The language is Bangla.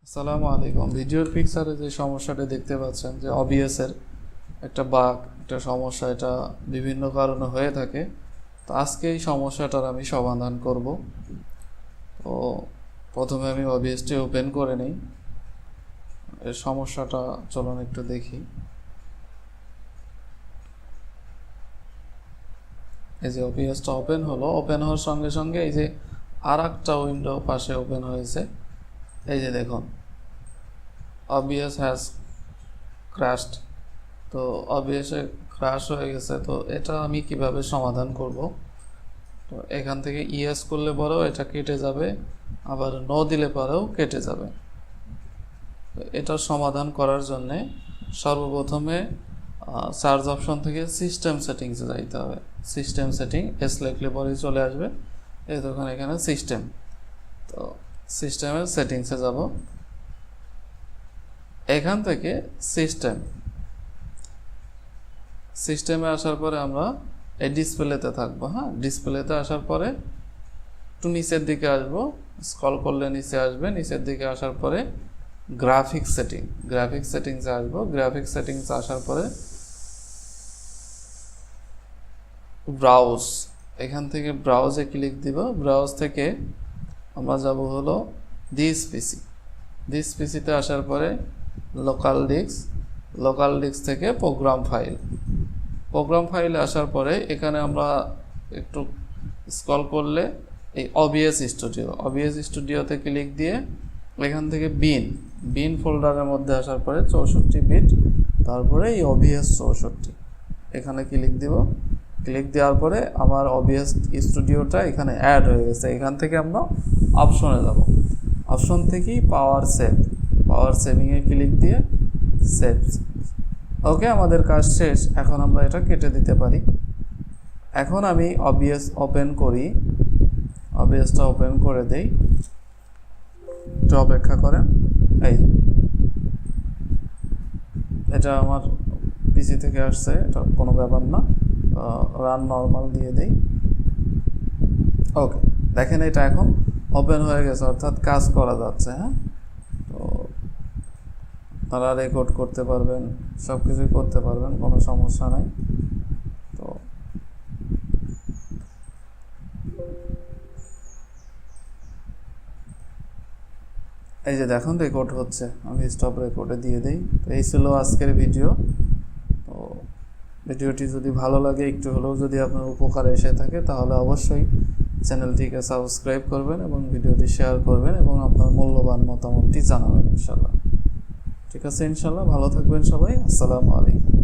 আসসালামু আলাইকুম। ভিডিওর পিকচারে যে সমস্যাটা দেখতে পাচ্ছেন যে OBS এর একটা বাগ, একটা সমস্যা, এটা বিভিন্ন কারণে হয়ে থাকে। তো আজকে এই সমস্যাটার আমি সমাধান করব। তো প্রথমে আমি OBS-টি ওপেন করে নিই। এর সমস্যাটা চলুন একটু দেখি। এই যে OBS-টা ওপেন হলো, ওপেন হওয়ার সঙ্গে সঙ্গে এই যে আর একটা উইন্ডো পাশে ওপেন হয়েছে। এই যে দেখুন, OBS হ্যাজ ক্র্যাশড। তো OBS-এ ক্র্যাশ হয়ে গেছে। তো এটা আমি কিভাবে সমাধান করব? তো এখান থেকে ইয়েস করলে পরেও এটা কেটে যাবে, আবার নো দিলে পরেও কেটে যাবে। তো এটার সমাধান করার জন্যে সর্বপ্রথমে সার্চ অপশন থেকে সিস্টেম সেটিংসে যাইতে হবে। সিস্টেম সেটিং লিখলে পরেই চলে আসবে। এই তখন এখানে সিস্টেম, তো সিস্টেমের সেটিংসে যাব। এখান থেকে সিস্টেমে আসার পরে আমরা এই ডিসপ্লেতে থাকবো। হ্যাঁ, ডিসপ্লেতে আসার পরে একটু নিচের দিকে আসবো, স্ক্রল করলে নিচে আসবে। নিচের দিকে আসার পরে গ্রাফিক্স সেটিংসে আসবো। গ্রাফিক্স সেটিংসে আসার পরে ব্রাউজ, এখান থেকে ব্রাউজে ক্লিক দিব। ব্রাউজ থেকে আমরা যাব হলো দিস পিসিতে আসার পরে লোকাল ডিস্ক থেকে প্রোগ্রাম ফাইলে আসার পরে এখানে আমরা একটু স্ক্রল করলে এই OBS স্টুডিওতে ক্লিক দিয়ে এখান থেকে বিন ফোল্ডারের মধ্যে আসার পরে 64 বিট, তারপরে এই OBS 64 এখানে ক্লিক দিব। ক্লিক দেওয়ার পরে আমার OBS স্টুডিওটা এখানে অ্যাড হয়ে গেছে। এখান থেকে আমরা অপশনে যাব। অপশন থেকেই পাওয়ার সেভিংয়ে ক্লিক দিয়ে সেভ। ওকে, আমাদের কাজ শেষ। এখন আমরা এটা কেটে দিতে পারি। এখন আমি OBS-টা ওপেন করে দেই। একটু অপেক্ষা করেন। এই এটা আমার পিসি থেকে আসছে, এটা কোনো ব্যাপার না। রান নর্মাল দিয়ে দেই। ওকে, দেখেন এটা এখন ওপেন হয়ে গেছে, অর্থাৎ কাজ করা যাচ্ছে। হ্যাঁ, তো তারা রেকর্ড করতে পারবেন, সব কিছুই করতে পারবেন, কোনো সমস্যা নাই। তো এই যে দেখুন রেকর্ড হচ্ছে, আমি স্টপ রেকর্ডে দিয়ে দিই। তো এই ছিল আজকের ভিডিও। তো ভিডিওটি যদি ভালো লাগে, একটু হলেও যদি আপনার উপকারে এসে থাকে, তাহলে অবশ্যই চ্যানেলটিকে সাবস্ক্রাইব করবেন এবং ভিডিওটি শেয়ার করবেন এবং আপনার মূল্যবান মতামতটি জানাবেন ইনশাল্লাহ। ঠিক আছে, ইনশাল্লাহ ভালো থাকবেন সবাই। আসসালামু আলাইকুম।